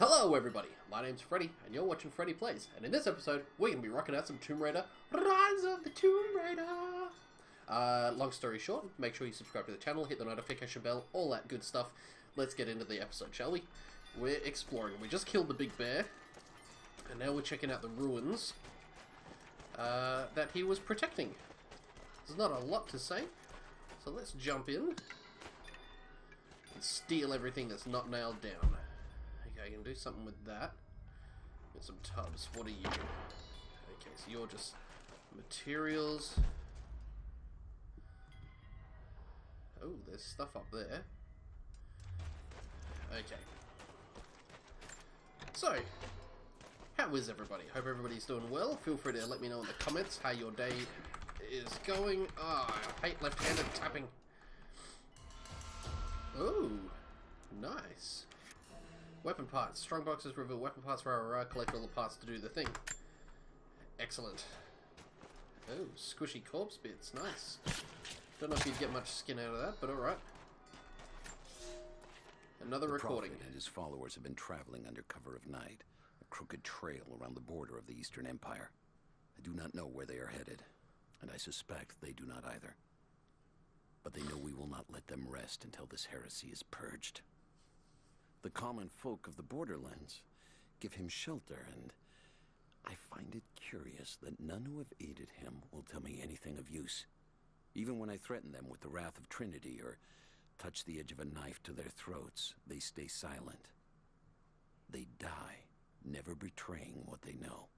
Hello everybody, my name's Freddy, and you're watching Freddy Plays, and in this episode, we're going to be rocking out some Tomb Raider, Rise of the Tomb Raider! Long story short, make sure you subscribe to the channel, hit the notification bell, all that good stuff. Let's get into the episode, shall we? We're exploring. We just killed the big bear, and now we're checking out the ruins that he was protecting. There's not a lot to say, so let's jump in and steal everything that's not nailed down. Okay, I can do something with that. Get some tubs. What are you? Okay, so you're just materials. Oh, there's stuff up there. Okay. So, how is everybody? Hope everybody's doing well. Feel free to let me know in the comments how your day is going. Ah, I hate left-handed tapping. Oh, nice. Weapon parts. Strong boxes reveal weapon parts for our collect all the parts to do the thing. Excellent. Oh, squishy corpse bits. Nice. Don't know if you'd get much skin out of that, but alright. Another recording. The Prophet and his followers have been traveling under cover of night, a crooked trail around the border of the Eastern Empire. I do not know where they are headed, and I suspect they do not either. But they know we will not let them rest until this heresy is purged. The common folk of the borderlands give him shelter, and I find it curious that none who have aided him will tell me anything of use. Even when I threaten them with the wrath of Trinity or touch the edge of a knife to their throats, they stay silent. They die, never betraying what they know.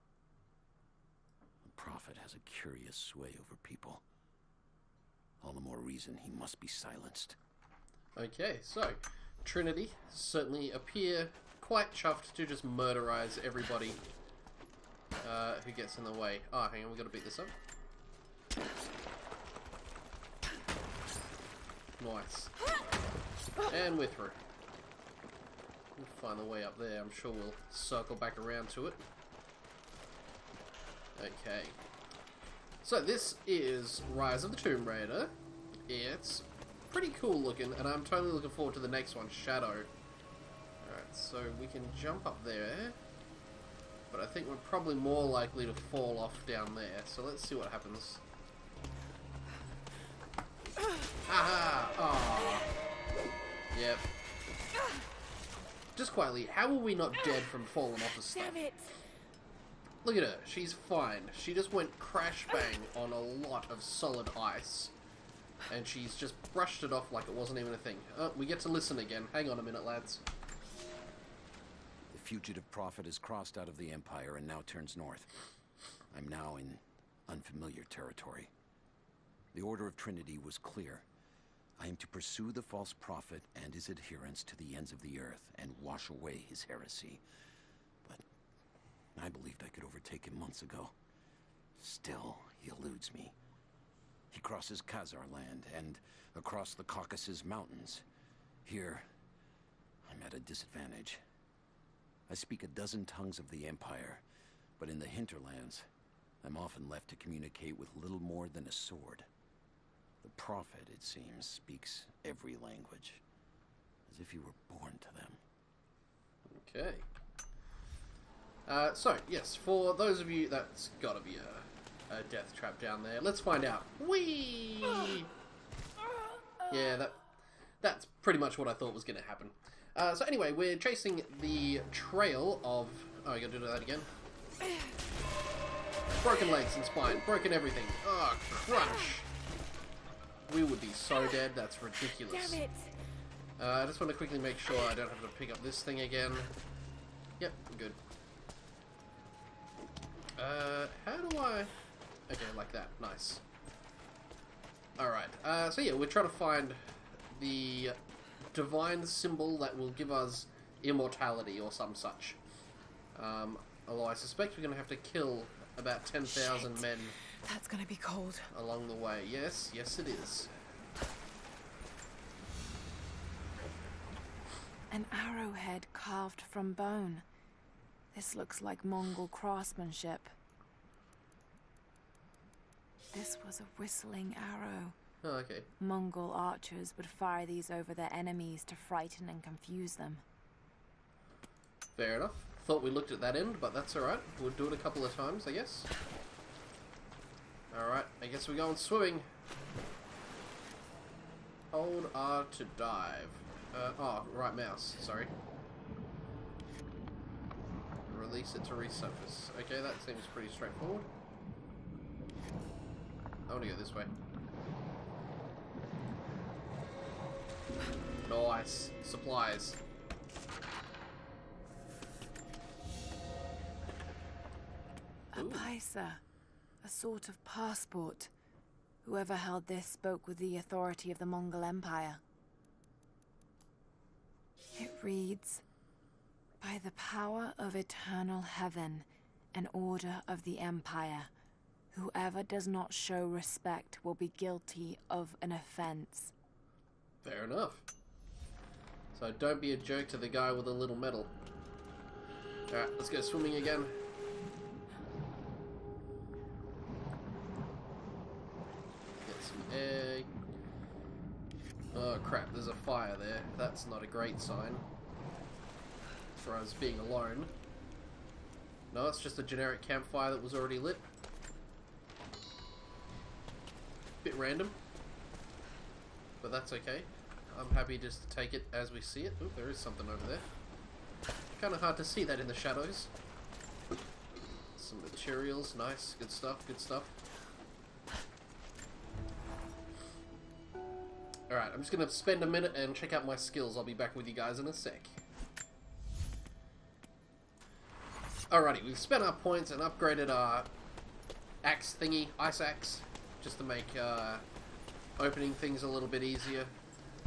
The Prophet has a curious sway over people. All the more reason he must be silenced. Okay, so Trinity certainly appear quite chuffed to just murderize everybody who gets in the way. Oh, hang on, we've got to beat this up. Nice. And we're through. We'll find the way up there. I'm sure we'll circle back around to it. Okay. So this is Rise of the Tomb Raider. It's pretty cool looking, and I'm totally looking forward to the next one, Shadow. Alright, so we can jump up there, but I think we're probably more likely to fall off down there, so let's see what happens. Aha! Aww. Yep. Just quietly, how are we not dead from falling off of stuff? Damn it! Look at her, she's fine. She just went crash bang on a lot of solid ice. And she's just brushed it off like it wasn't even a thing. Oh, we get to listen again. Hang on a minute, lads. The fugitive prophet has crossed out of the Empire and now turns north. I'm now in unfamiliar territory. The order of Trinity was clear. I am to pursue the false prophet and his adherents to the ends of the earth and wash away his heresy. But I believed I could overtake him months ago. Still, he eludes me. He crosses Khazar land and across the Caucasus Mountains. Here, I'm at a disadvantage. I speak a dozen tongues of the Empire, but in the hinterlands, I'm often left to communicate with little more than a sword. The Prophet, it seems, speaks every language, as if he were born to them. Okay. So, yes, for those of you, that's gotta be a death trap down there. Let's find out. Whee! Yeah, that's pretty much what I thought was going to happen. So anyway, we're chasing the trail of... Oh, I gotta do that again. Broken legs and spine. Broken everything. Oh, crunch! We would be so dead, that's ridiculous. Damn it! I just want to quickly make sure I don't have to pick up this thing again. Yep, I'm good. How do I... Okay, like that. Nice. Alright, so yeah, we're trying to find the divine symbol that will give us immortality or some such. Although I suspect we're going to have to kill about 10,000 men. That's gonna be cold. Along the way. Yes, yes it is. An arrowhead carved from bone. This looks like Mongol craftsmanship. This was a whistling arrow. Oh, okay. Mongol archers would fire these over their enemies to frighten and confuse them. Fair enough. Thought we looked at that end, but that's alright. We'll do it a couple of times, I guess. Alright, I guess we're going swimming. Hold R to dive. Oh, right mouse, sorry. Release it to resurface. Okay, that seems pretty straightforward. I want to go this way. Nice. Supplies. A paisa, a sort of passport. Whoever held this spoke with the authority of the Mongol Empire. It reads, "By the power of eternal heaven and order of the Empire, whoever does not show respect will be guilty of an offense." Fair enough. So don't be a jerk to the guy with the little medal. Alright, let's go swimming again. Get some air. Oh crap, there's a fire there. That's not a great sign for us being alone. No, it's just a generic campfire that was already lit. Bit random. But that's okay. I'm happy just to take it as we see it. Oop, there is something over there. Kind of hard to see that in the shadows. Some materials, nice, good stuff, good stuff. Alright, I'm just going to spend a minute and check out my skills. I'll be back with you guys in a sec. Alrighty, we've spent our points and upgraded our axe thingy, ice axe, just to make opening things a little bit easier.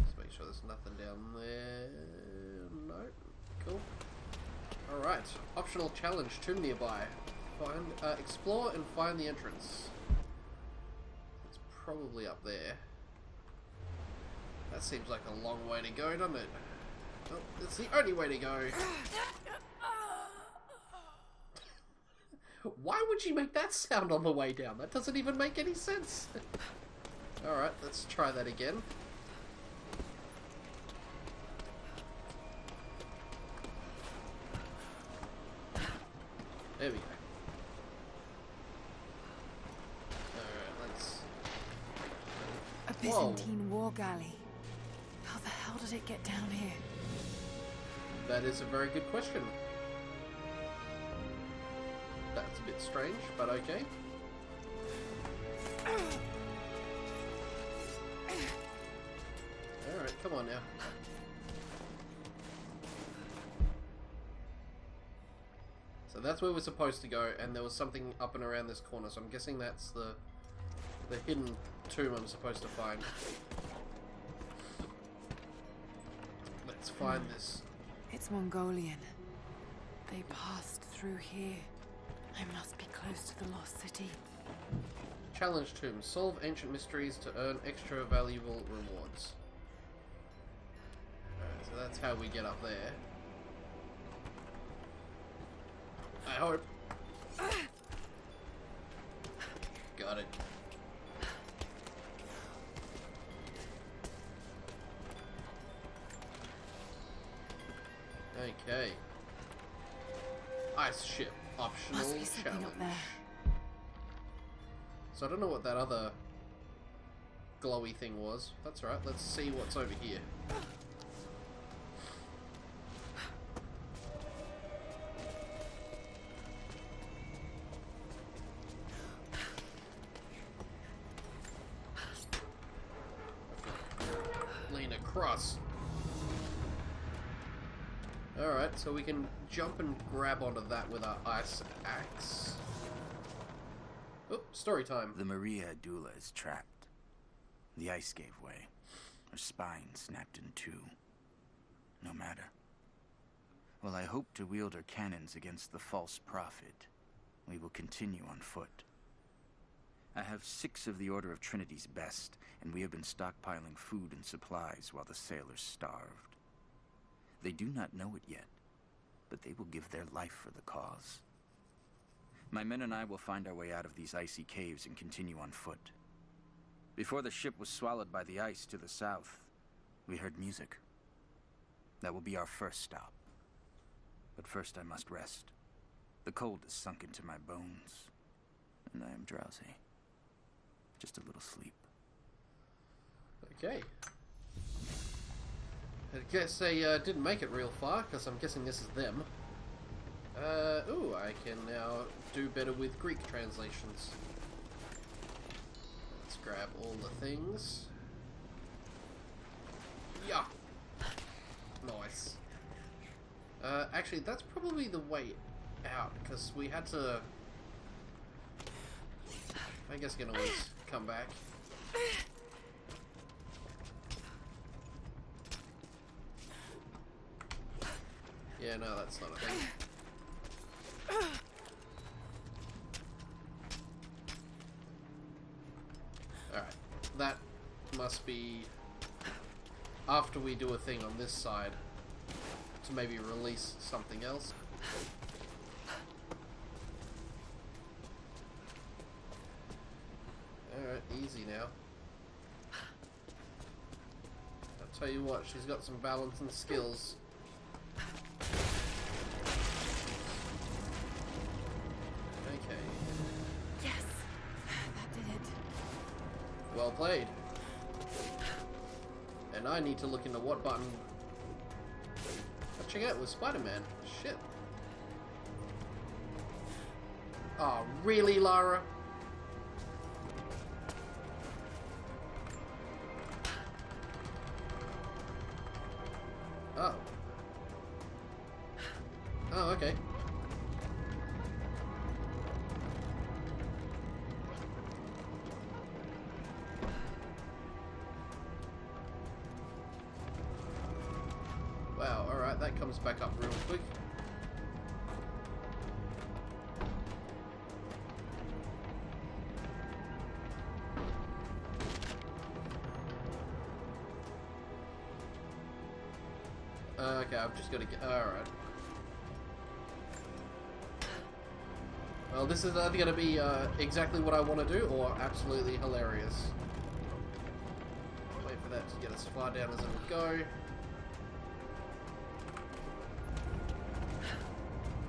Just make sure there's nothing down there. No, cool. Alright, optional challenge, tomb nearby. Find, explore and find the entrance. It's probably up there. That seems like a long way to go, doesn't it? Oh, it's the only way to go. Why would you make that sound on the way down? That doesn't even make any sense. Alright, let's try that again. There we go. Alright, let's... A Byzantine war galley. How the hell did it get down here? That is a very good question. That's a bit strange, but okay. Alright, come on now. So that's where we're supposed to go, and there was something up and around this corner, so I'm guessing that's the hidden tomb I'm supposed to find. Let's find this. It's Mongolian. They passed through here. I must be close to the lost city. Challenge tomb. Solve ancient mysteries to earn extra valuable rewards. Alright, so that's how we get up there. I hope. Got it. Okay. Ice ship. Optional Must be something challenge. up there. So I don't know what that other glowy thing was. That's right. Let's see what's over here. Lean across. Alright, so we can jump and grab onto that with our ice axe. Oh, story time. The Maria Adula is trapped. The ice gave way. Her spine snapped in two. No matter. While I hope to wield her cannons against the false prophet, we will continue on foot. I have 6 of the Order of Trinity's best, and we have been stockpiling food and supplies while the sailors starved. They do not know it yet, but they will give their life for the cause. My men and I will find our way out of these icy caves and continue on foot. Before the ship was swallowed by the ice to the south, we heard music. That will be our first stop. But first I must rest. The cold has sunk into my bones, and I am drowsy. Just a little sleep. Okay. I guess they didn't make it real far, because I'm guessing this is them. Ooh, I can now do better with Greek translations. Let's grab all the things. Yeah! Nice. Actually, that's probably the way out, because we had to... I guess we can always come back. Yeah, no, that's not a thing. Alright, that must be after we do a thing on this side to maybe release something else. Alright, easy now. I'll tell you what, she's got some balance and skills. Okay. Yes, that did it. Well played. And I need to look into what button... Check out with Spider-Man. Shit. Oh, really, Lara? Oh. Oh, okay. Wow, alright, that comes back up real quick. Okay, I've just got to get... Alright. Well, this is either going to be exactly what I want to do, or absolutely hilarious. Wait for that to get as far down as it will go.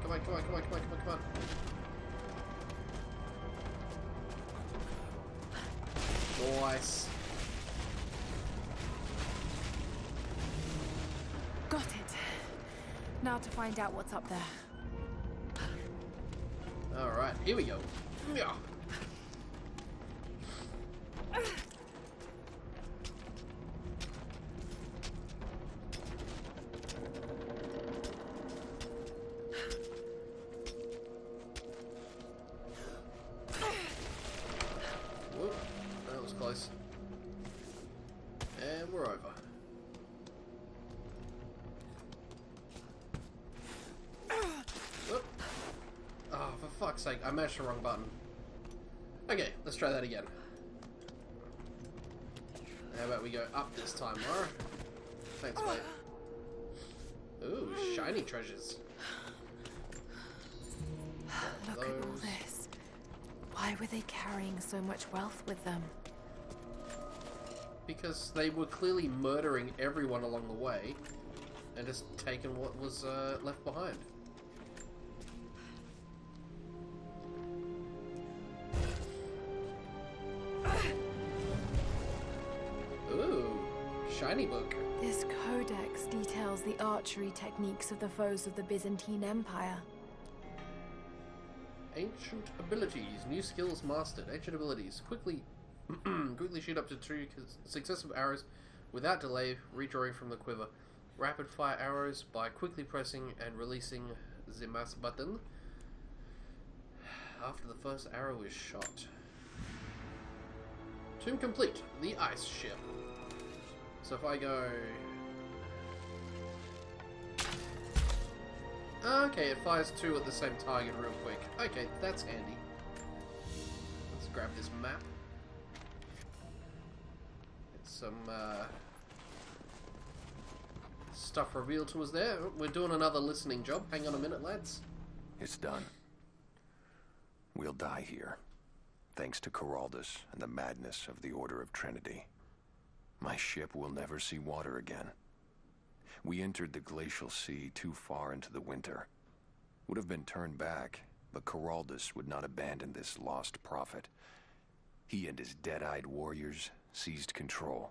Come on, come on, come on, come on, come on, come on. Nice. Got it. Now to find out what's up there. Alright, here we go. Yeah. Whoop, that was close. And we're over. Whoop. Oh, for fuck's sake, I mashed the wrong button. Okay, let's try that again. How about we go up this time, Laura? Thanks, mate. Ooh, shiny treasures. Look at all this. Why were they carrying so much wealth with them? Because they were clearly murdering everyone along the way and just taking what was left behind. Ooh, shiny book. This codex details the archery techniques of the foes of the Byzantine Empire. Ancient abilities, new skills mastered. Ancient abilities, quickly shoot up to 2 successive arrows without delay, redrawing from the quiver. Rapid fire arrows by quickly pressing and releasing the mouse button after the first arrow is shot. Tomb complete, the ice ship. So if I go... Okay, it fires 2 at the same target real quick. Okay, that's handy. Let's grab this map. Get some stuff revealed to us there. We're doing another listening job. Hang on a minute, lads. It's done. We'll die here, thanks to Coraldus and the madness of the Order of Trinity. My ship will never see water again. We entered the glacial sea too far into the winter, would have been turned back, but Caraldus would not abandon this lost prophet. He and his dead-eyed warriors seized control.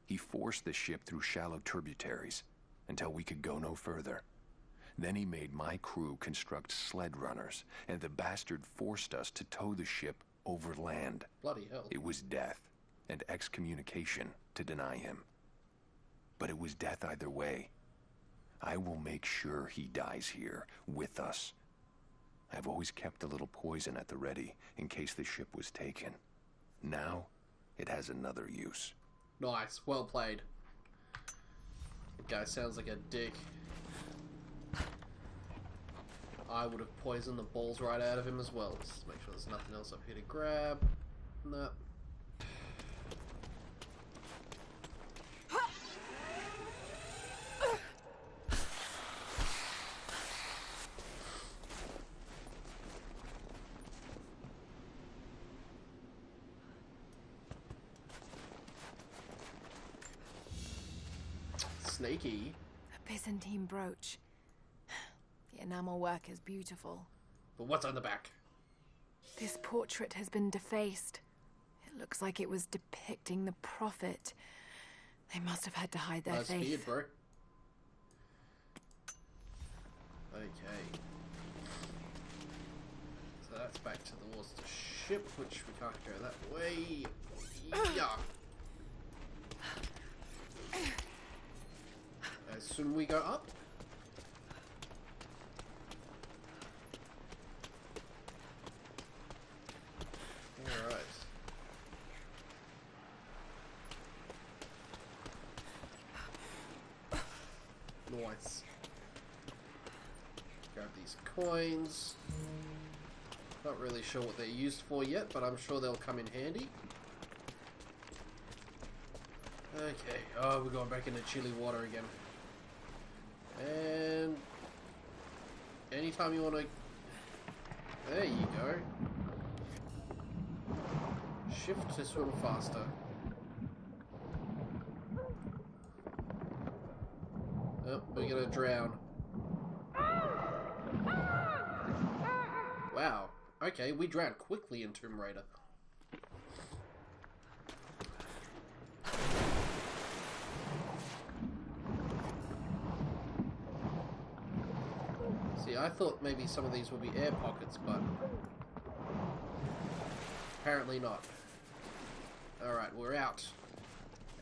He forced the ship through shallow tributaries until we could go no further. Then he made my crew construct sled runners, and the bastard forced us to tow the ship over land. Bloody hell. It was death and excommunication to deny him. But it was death either way. I will make sure he dies here, with us. I've always kept a little poison at the ready, in case the ship was taken. Now, it has another use. Nice. Well played. The guy sounds like a dick. I would have poisoned the balls right out of him as well. Just make sure there's nothing else up here to grab. No. Snaky. A Byzantine brooch. The enamel work is beautiful. But what's on the back? This portrait has been defaced. It looks like it was depicting the prophet. They must have had to hide their Nice faith. beard, bro. Okay. So that's back to the Worcester ship, which we can't go that way. Yeah. As soon we go up. Alright. Nice. Grab these coins. Not really sure what they're used for yet, but I'm sure they'll come in handy. Okay. Oh, we're going back into chilly water again. And anytime you want to... There you go. Shift to swim faster. Oh, we're gonna drown. Wow. Okay, we drowned quickly in Tomb Raider. See, I thought maybe some of these would be air pockets, but apparently not. Alright, we're out.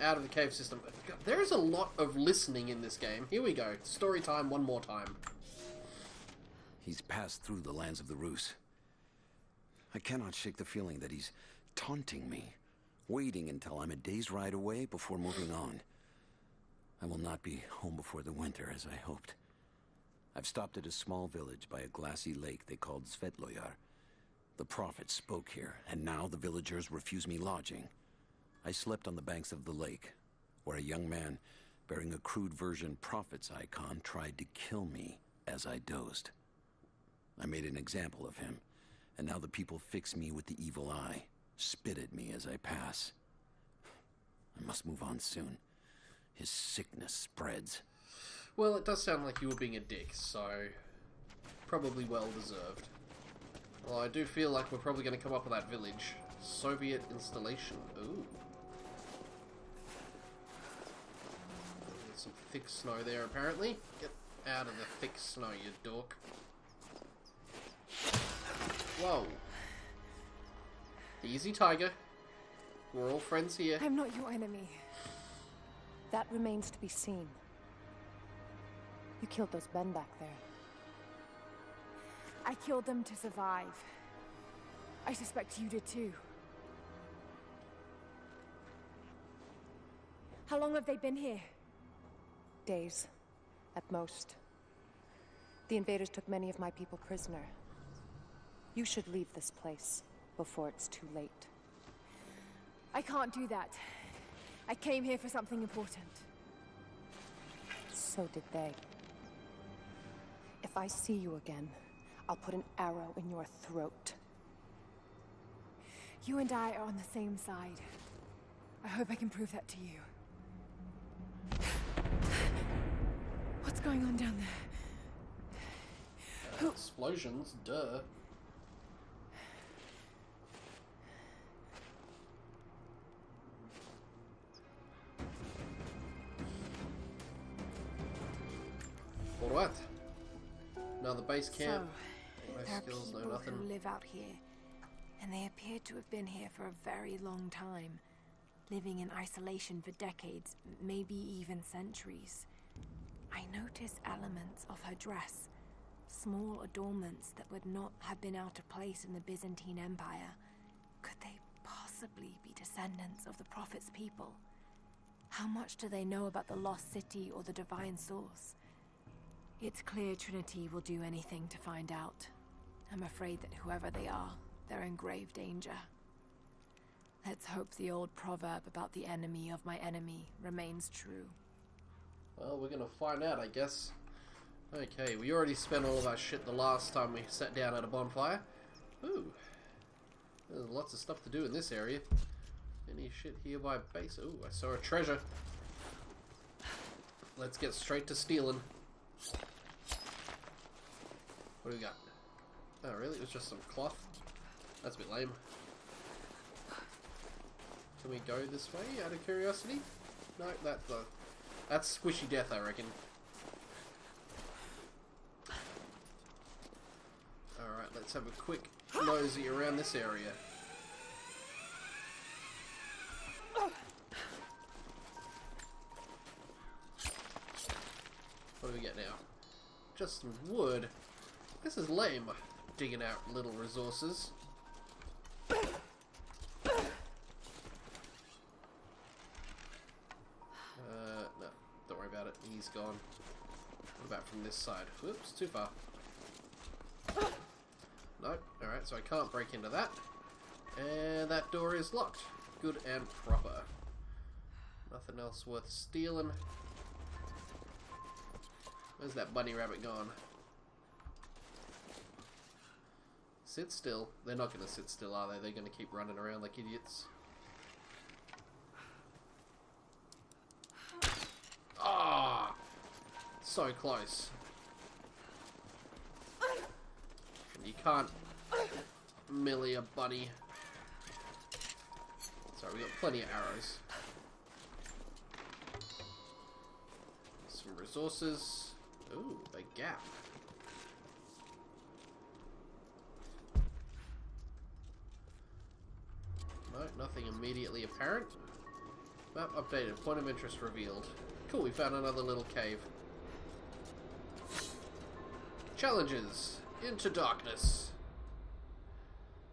Out of the cave system. God, there is a lot of listening in this game. Here we go. Story time one more time. He's passed through the lands of the Rus. I cannot shake the feeling that he's taunting me, waiting until I'm a day's ride away before moving on. I will not be home before the winter, as I hoped. I've stopped at a small village by a glassy lake they called Svetloyar. The prophet spoke here, and now the villagers refuse me lodging. I slept on the banks of the lake, where a young man bearing a crude version prophet's icon tried to kill me as I dozed. I made an example of him, and now the people fix me with the evil eye, spit at me as I pass. I must move on soon. His sickness spreads. Well, it does sound like you were being a dick, so probably well deserved. Well, I do feel like we're probably going to come up with that village. Soviet installation. Ooh. There's some thick snow there, apparently. Get out of the thick snow, you dork. Whoa. Easy, Tiger. We're all friends here. I'm not your enemy. That remains to be seen. You killed those men back there. I killed them to survive. I suspect you did too. How long have they been here? Days, at most. The invaders took many of my people prisoner. You should leave this place before it's too late. I can't do that. I came here for something important. So did they. If I see you again, I'll put an arrow in your throat. You and I are on the same side. I hope I can prove that to you. What's going on down there? Who? explosions, duh. For what? Another base camp. So, No there are skills, no people nothing. who live out here, and they appear to have been here for a very long time, living in isolation for decades, maybe even centuries. I notice elements of her dress, small adornments that would not have been out of place in the Byzantine Empire. Could they possibly be descendants of the Prophet's people? How much do they know about the lost city or the divine source? It's clear Trinity will do anything to find out. I'm afraid that whoever they are, they're in grave danger. Let's hope the old proverb about the enemy of my enemy remains true. Well, we're gonna find out, I guess. Okay, we already spent all of our shit the last time we sat down at a bonfire. Ooh. There's lots of stuff to do in this area. Any shit here by base? Ooh, I saw a treasure. Let's get straight to stealing. What do we got? Oh, really? It was just some cloth? That's a bit lame. Can we go this way, out of curiosity? No, that's squishy death, I reckon. Alright, let's have a quick nosy around this area. What do we get now? Just some wood. This is lame, digging out little resources. No, don't worry about it. He's gone. What about from this side? Whoops, too far. No, alright, so I can't break into that. And that door is locked. Good and proper. Nothing else worth stealing. Where's that bunny rabbit gone? Sit still. They're not going to sit still, are they? They're going to keep running around like idiots. Ah! So close. And you can't melee a bunny. Sorry, we got plenty of arrows. Some resources. Ooh, a gap. No, nothing immediately apparent. Map updated. Point of interest revealed. Cool, we found another little cave. Challenges. Into darkness.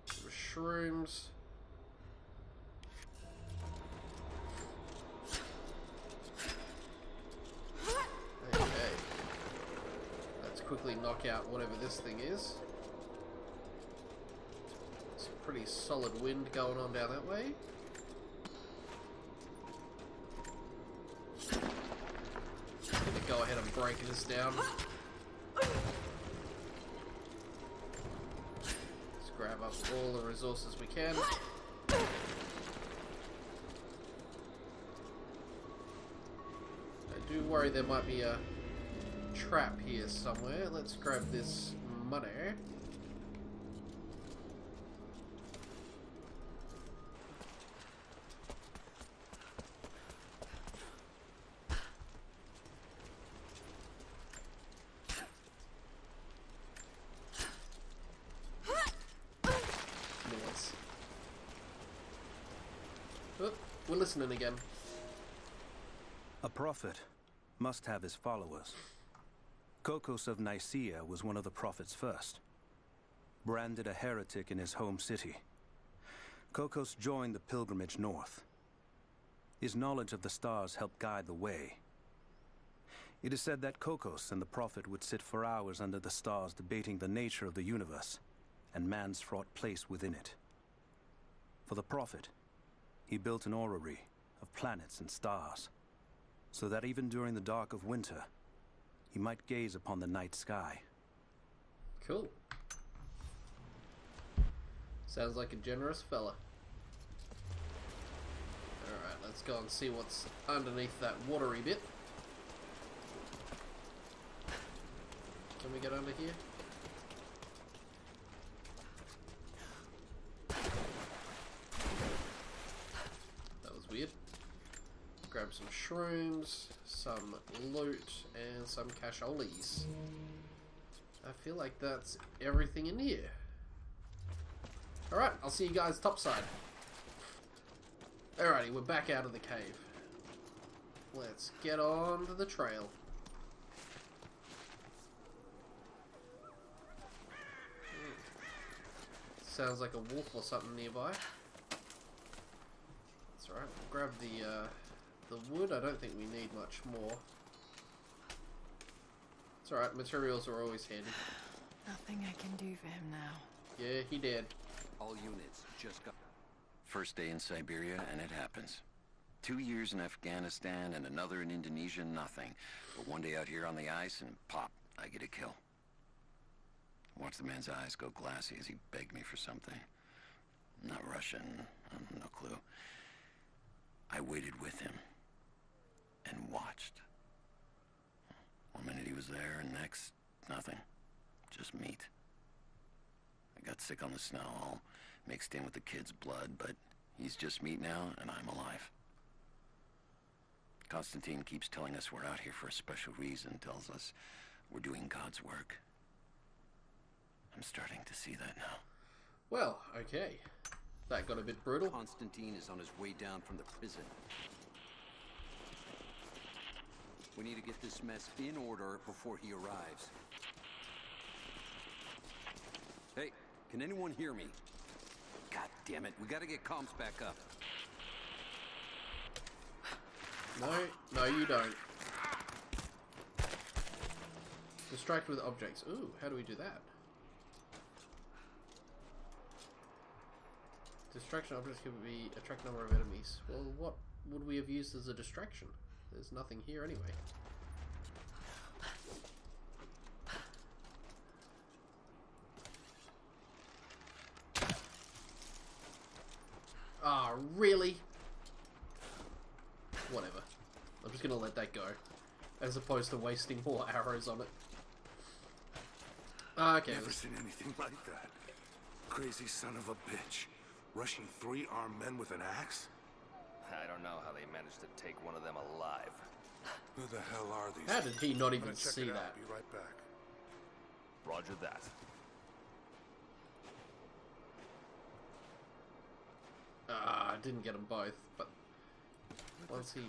Shrooms. Okay. Let's quickly knock out whatever this thing is. Some pretty solid wind going on down that way. Gonna go ahead and break this down. Let's grab up all the resources we can. I do worry there might be a trap here somewhere. Let's grab this money. Nice. Oh, we're listening again. A prophet must have his followers. Kokos of Nicaea was one of the prophets first. Branded a heretic in his home city, Kokos joined the pilgrimage north. His knowledge of the stars helped guide the way. It is said that Kokos and the prophet would sit for hours under the stars debating the nature of the universe and man's fraught place within it. For the prophet, he built an orrery of planets and stars, so that even during the dark of winter, he might gaze upon the night sky. Cool. Sounds like a generous fella. Alright, let's go and see what's underneath that watery bit. Can we get under here? That's weird. Grab some shrooms, some loot, and some casholes. I feel like that's everything in here. Alright, I'll see you guys topside. Alrighty, we're back out of the cave. Let's get on to the trail. Sounds like a wolf or something nearby. That's alright, we'll grab the wood. I don't think we need much more. It's alright, materials are always handy. Nothing I can do for him now. Yeah, he did. All units just got... First day in Siberia, and it happens. 2 years in Afghanistan and another in Indonesia, nothing. But one day out here on the ice, and pop, I get a kill. Watch the man's eyes go glassy as he begged me for something. Not Russian, no clue. I waited with him and watched. 1 minute he was there, and next, nothing. Just meat. I got sick on the snow, all mixed in with the kid's blood, but he's just meat now, and I'm alive. Constantine keeps telling us we're out here for a special reason, tells us we're doing God's work. I'm starting to see that now. Well, okay. That got a bit brutal. Constantine is on his way down from the prison. We need to get this mess in order before he arrives. Hey, can anyone hear me? God damn it, we gotta get comms back up. No, you don't. Distract with objects. Ooh, how do we do that? Distraction objects can be attract number of enemies. Well, what would we have used as a distraction? There's nothing here anyway. Ah, really? Whatever. I'm just gonna let that go, as opposed to wasting more arrows on it. Okay. Never seen anything like that. Crazy son of a bitch. Rushing 3 armed men with an axe? I don't know how they managed to take one of them alive. Who the hell are these? How did he not I'm even gonna check see it out. that? Be right back. Roger that. Ah, I didn't get them both, but once he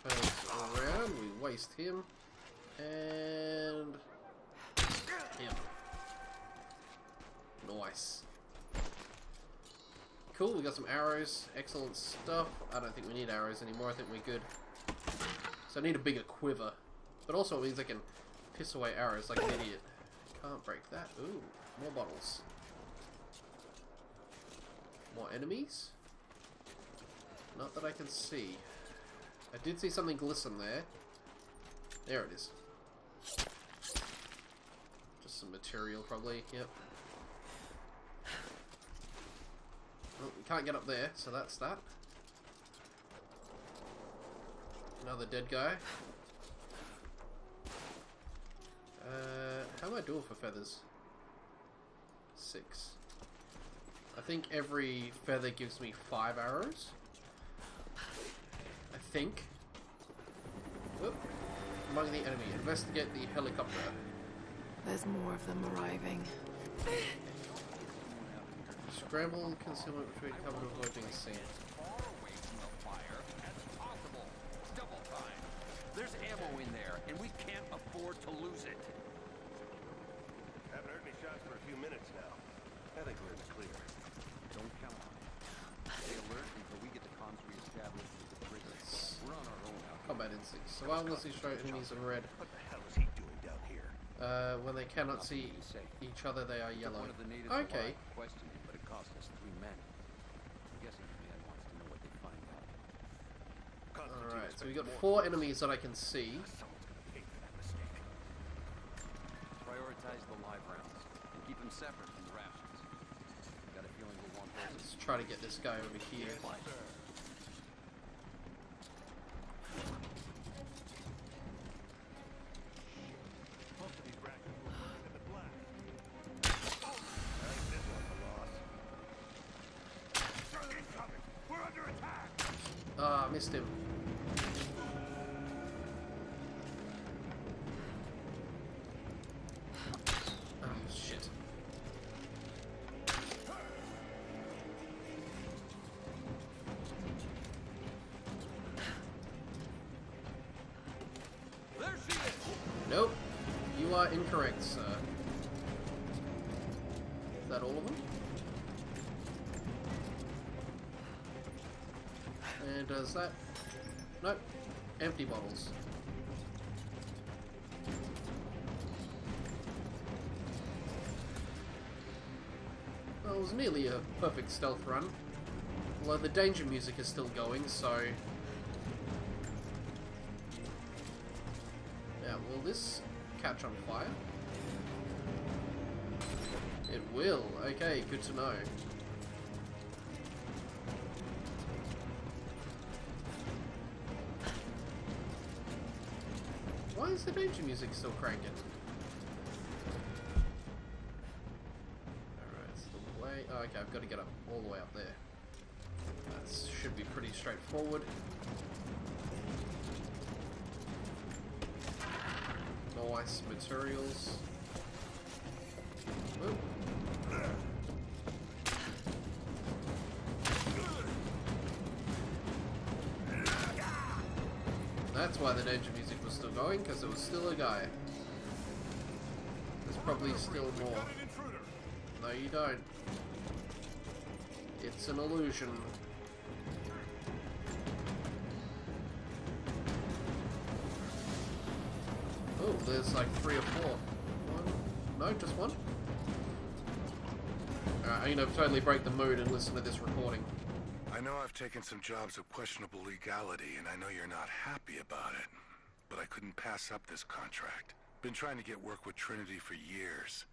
turns around, we waste him, and him. Nice. Cool, we got some arrows, excellent stuff. I don't think we need arrows anymore, I think we're good. So I need a bigger quiver, but also it means I can piss away arrows like an idiot. Can't break that. Ooh, more bottles. More enemies? Not that I can see. I did see something glisten there. There it is. Just some material probably, yep. Oh, we can't get up there, so that's that. Another dead guy. How am I doing for feathers? 6. I think every feather gives me 5 arrows. I think. Whoop. Among the enemy. Investigate the helicopter. There's more of them arriving. Scramble concealment between cover to avoid being seen. There's ammo in there, and we can't afford to lose it. Haven't heard any shots for a few minutes now. I think we're in the clear. Don't count on it. Stay alert until we get the comms reestablished with the bridge. We're on our own out. Combat instincts. Survival unless you show enemies in red. What the hell is he doing down here? When they cannot see each other, they are yellow. One of the natives Okay. questioned him, but it cost us 3 men. I'm guessing the man wants to know what they find out. Alright, so we got 4 enemies that I can see. Someone's gonna pay for that mistake. Prioritize the live rounds and keep them separate from the rations. Got a feeling we'll want those. Let's try to get this guy over here. Most of these rations were burned in the blast. I think this one's a loss. Incoming! We're under attack! missed him. Oh, shit. There she is! Nope. You are incorrect, sir. Is that all of them? And does that... Nope. Empty bottles. Well, it was nearly a perfect stealth run. Although the danger music is still going, so... Now, will this catch on fire? It will. Okay, good to know. Why is the danger music still cranking? Alright, it's the way... Oh, okay, I've got to get up all the way up there. That should be pretty straightforward. Nice materials. Whoop. That's why the danger music was still going, because there was still a guy. There's probably still more. No, you don't. It's an illusion. Oh, there's like 3 or 4. One? No, just one? Alright, I'm gonna totally break the mood and listen to this recording. I know I've taken some jobs of questionable legality, and I know you're not happy about it. But I couldn't pass up this contract. Been trying to get work with Trinity for years.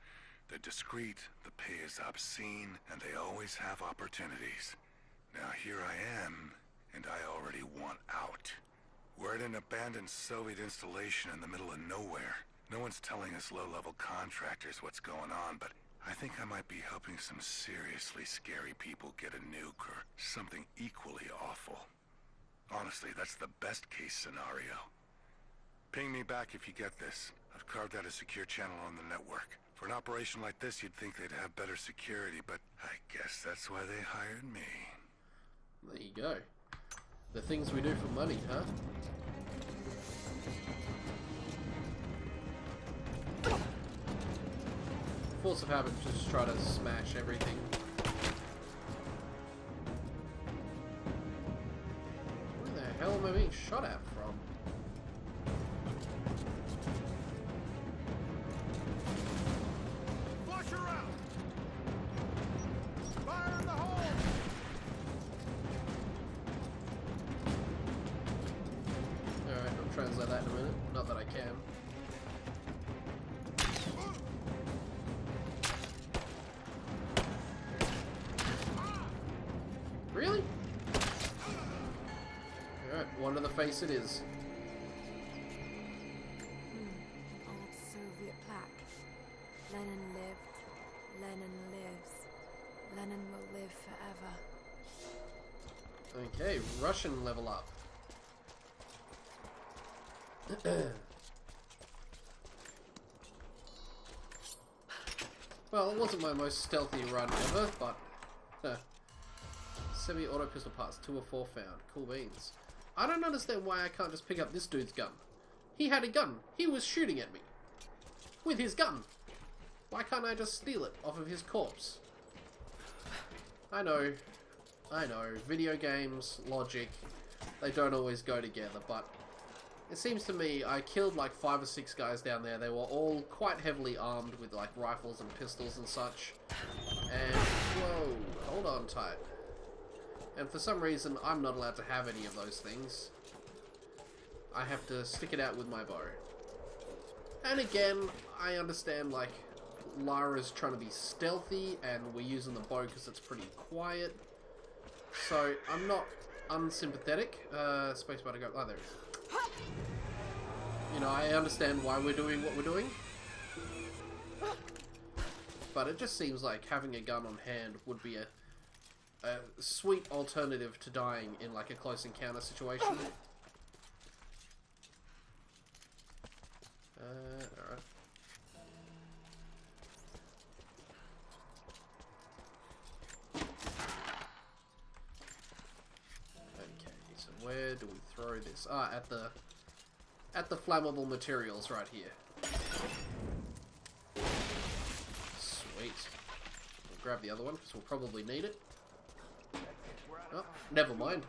They're discreet, the pay is obscene, and they always have opportunities. Now here I am, and I already want out. We're at an abandoned Soviet installation in the middle of nowhere. No one's telling us low-level contractors what's going on, but I think I might be helping some seriously scary people get a nuke or something equally awful. Honestly, that's the best-case scenario. Ping me back if you get this. I've carved out a secure channel on the network. For an operation like this, you'd think they'd have better security, but I guess that's why they hired me. There you go. The things we do for money, huh? Force of habit to just try to smash everything. Where the hell am I being shot at from? Flush her out! Fire in the hole! Alright, I'll translate that in a minute. Not that I can. Really? Alright, one to the face it is. Old Soviet plaque. Lenin lived. Lenin lives. Lenin will live forever. Okay, Russian level up. Well, it wasn't my most stealthy run ever, but... Semi-auto pistol parts, 2 or 4 found. Cool beans. I don't understand why I can't just pick up this dude's gun. He had a gun. He was shooting at me. With his gun. Why can't I just steal it off of his corpse? I know. Video games, logic, they don't always go together, but it seems to me I killed like 5 or 6 guys down there. They were all quite heavily armed with like rifles and pistols and such. And, whoa, hold on tight. And for some reason, I'm not allowed to have any of those things. I have to stick it out with my bow. And again, I understand, like, Lara's trying to be stealthy, and we're using the bow because it's pretty quiet. So, I'm not unsympathetic. Spacebar to go. Oh, there it is. You know, I understand why we're doing what we're doing. But it just seems like having a gun on hand would be a sweet alternative to dying in like a close encounter situation. Alright. Okay, so where do we throw this? Ah, at the flammable materials right here. Sweet. We'll grab the other one because we'll probably need it. Oh, never mind.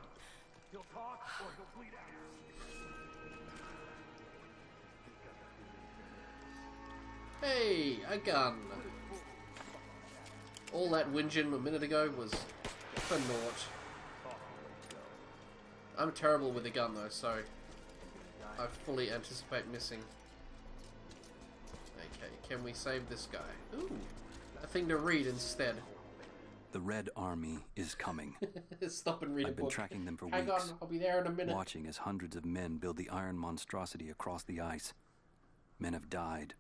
Hey, a gun. All that whinging a minute ago was for naught. I'm terrible with a gun though, so I fully anticipate missing. Okay, can we save this guy? Ooh, a thing to read instead. The Red Army is coming. Stop and read a book. I've been tracking them for Hang weeks. on, I'll be there in a minute. Watching as hundreds of men build the iron monstrosity across the ice. Men have died.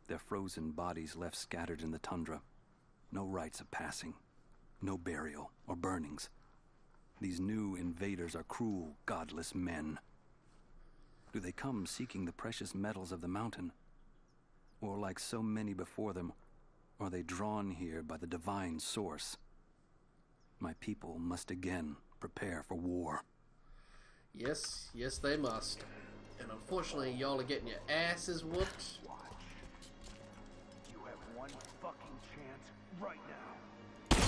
Their frozen bodies left scattered in the tundra. No rites of passing. No burial or burnings. These new invaders are cruel, godless men. Do they come seeking the precious metals of the mountain? Or like so many before them, are they drawn here by the divine source? My people must again prepare for war. Yes, yes they must. And unfortunately, y'all are getting your asses whooped. You have one fucking chance right now.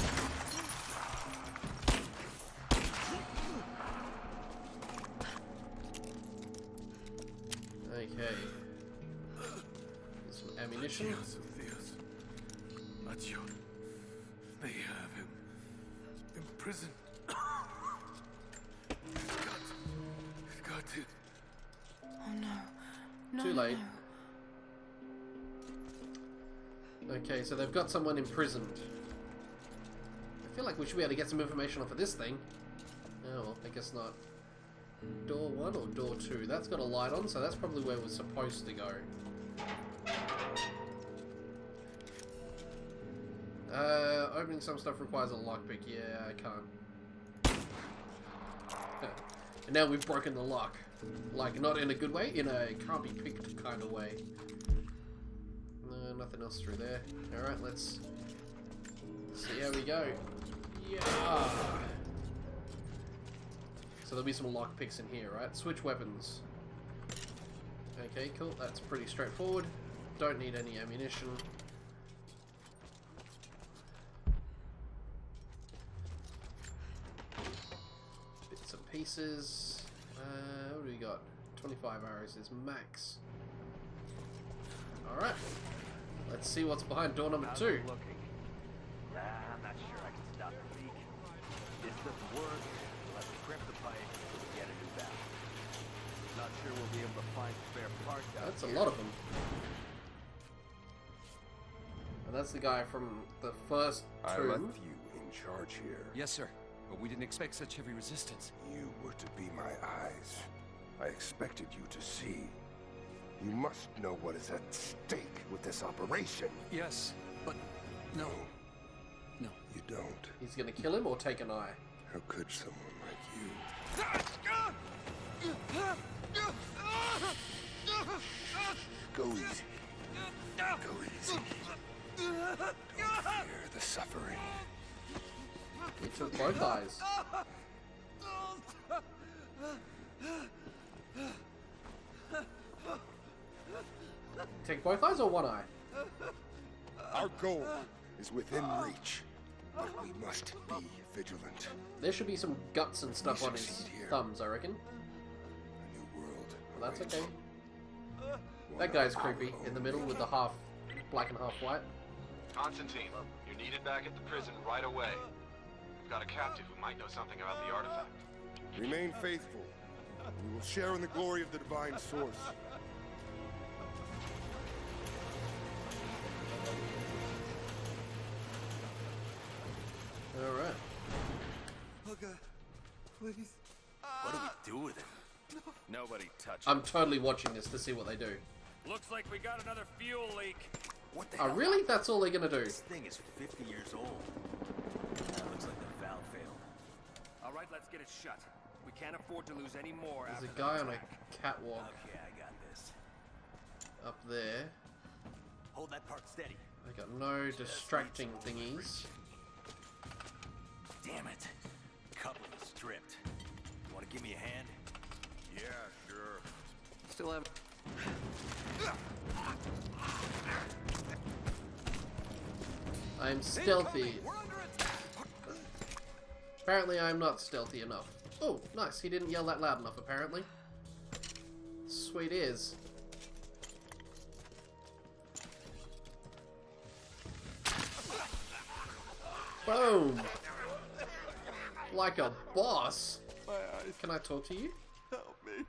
Okay. Some ammunition. They have him imprisoned. Got it. Oh no. No. Too late. No. Okay, so they've got someone imprisoned. I feel like we should be able to get some information off of this thing. Oh, well, I guess not. Door 1 or door 2? That's got a light on, so that's probably where we're supposed to go. Opening some stuff requires a lockpick. Yeah, I can't. And now we've broken the lock. Like, not in a good way, in a can't be picked kind of way. No, nothing else through there. Alright, let's see how we go. Yeah! So there'll be some lockpicks in here, right? Switch weapons. Okay, cool. That's pretty straightforward. Don't need any ammunition. Bits and pieces. What do we got? 25 arrows is max. Alright. Let's see what's behind door number 2. I'm not sure I can stop the leak. This doesn't work. Let's crimp the pipe and get a new valve. Not sure we'll be able to find spare parts out That's a here. lot of them. And that's the guy from the first I tomb. left you in charge here. Yes, sir. But we didn't expect such heavy resistance. You were to be my eyes. I expected you to see. You must know what is at stake with this operation. Yes, but no. No. You don't. He's gonna kill him or take an eye. How could someone like you? Go easy. Go easy. Don't fear the suffering. He took both eyes. Take both eyes or one eye? Our goal is within reach, but we must be vigilant. There should be some guts and stuff We on his succeed here. thumbs, I reckon. A new world. Well, that's awaits. okay. One That guy's of our creepy in the own. middle with the half black and half white. Constantine, you're needed back at the prison right away. We've got a captive who might know something about the artifact. Remain faithful. We will share in the glory of the divine source. Alright. Okay, please. What do we do with it? Nobody touch I'm totally watching this to see what they do. Looks like we got another fuel leak. What the Oh, hell? really? That's all they're gonna do? This thing is 50 years old. That looks like the valve failed. All right, let's get it shut. We can't afford to lose any more. There's after a guy that on a attack. catwalk Okay, I got this. up there. Hold that part steady. I got no distracting thingies. Damn it. Coupling is stripped. You want to give me a hand? Yeah, sure. Still have... I'm stealthy. Apparently I'm not stealthy enough. Oh, nice. He didn't yell that loud enough, apparently. Sweet is. Boom! Like a boss. My eyes. Can I talk to you? Help me.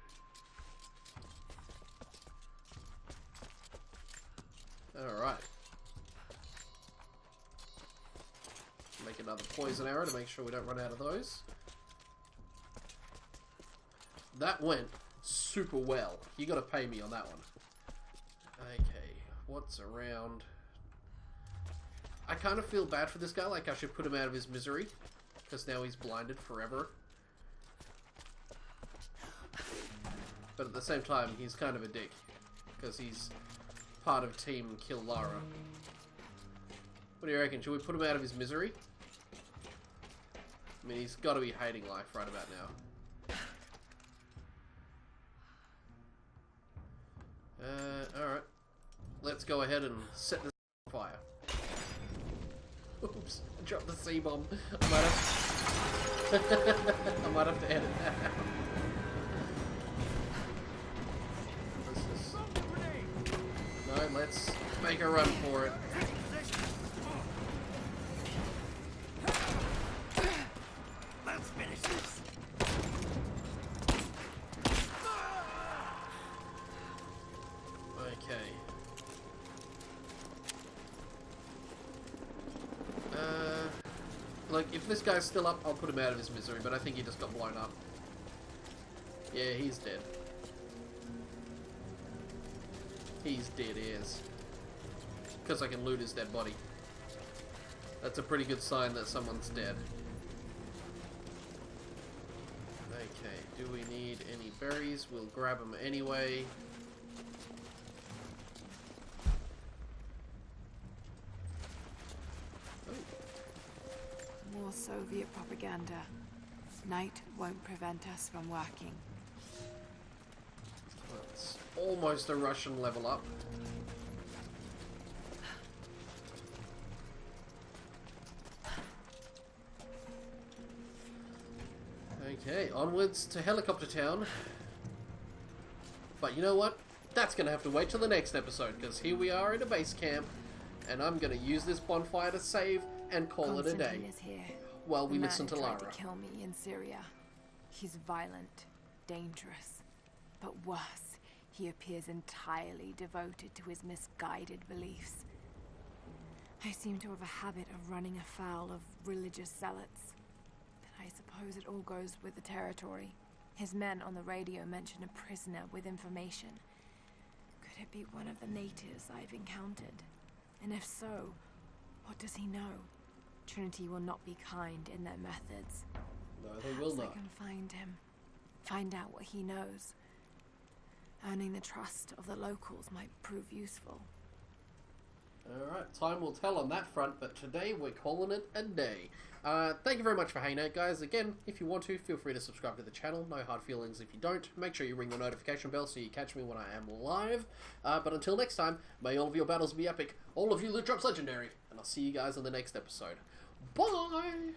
Alright. Make another poison arrow to make sure we don't run out of those. That went super well. You gotta pay me on that one. Okay, what's around? I kind of feel bad for this guy, like I should put him out of his misery. Because now he's blinded forever. But at the same time, he's kind of a dick. Because he's part of Team Kill Lara. What do you reckon? Should we put him out of his misery? I mean, he's got to be hating life right about now. Alright. Let's go ahead and set this on fire. Oops, I dropped the C-bomb. I might have to edit that out. No, let's make a run for it. Let's finish this. Okay. Like, if this guy's still up, I'll put him out of his misery, but I think he just got blown up. Yeah, he's dead. He's dead, he is. Because I can loot his dead body. That's a pretty good sign that someone's dead. Okay, do we need any berries? We'll grab them anyway. More Soviet propaganda. Night won't prevent us from working. It's almost a Russian level up. Okay, onwards to Helicopter Town. But you know what? That's going to have to wait till the next episode, because here we are in a base camp, and I'm going to use this bonfire to save and call it a day. Constantine is here. While we The man listen to who tried Lara. to kill me in Syria. He's violent, dangerous, but worse, he appears entirely devoted to his misguided beliefs. I seem to have a habit of running afoul of religious zealots. But I suppose it all goes with the territory. His men on the radio mention a prisoner with information. Could it be one of the natives I've encountered? And if so, what does he know? Trinity will not be kind in their methods. No, they will Perhaps not. I can find him. Find out what he knows. Earning the trust of the locals might prove useful. Alright, time will tell on that front, but today we're calling it a day. Thank you very much for hanging out, guys. Again, if you want to, feel free to subscribe to the channel. No hard feelings if you don't. Make sure you ring the notification bell so you catch me when I am live. But until next time, may all of your battles be epic, all of you loot drops legendary, and I'll see you guys in the next episode. Bye!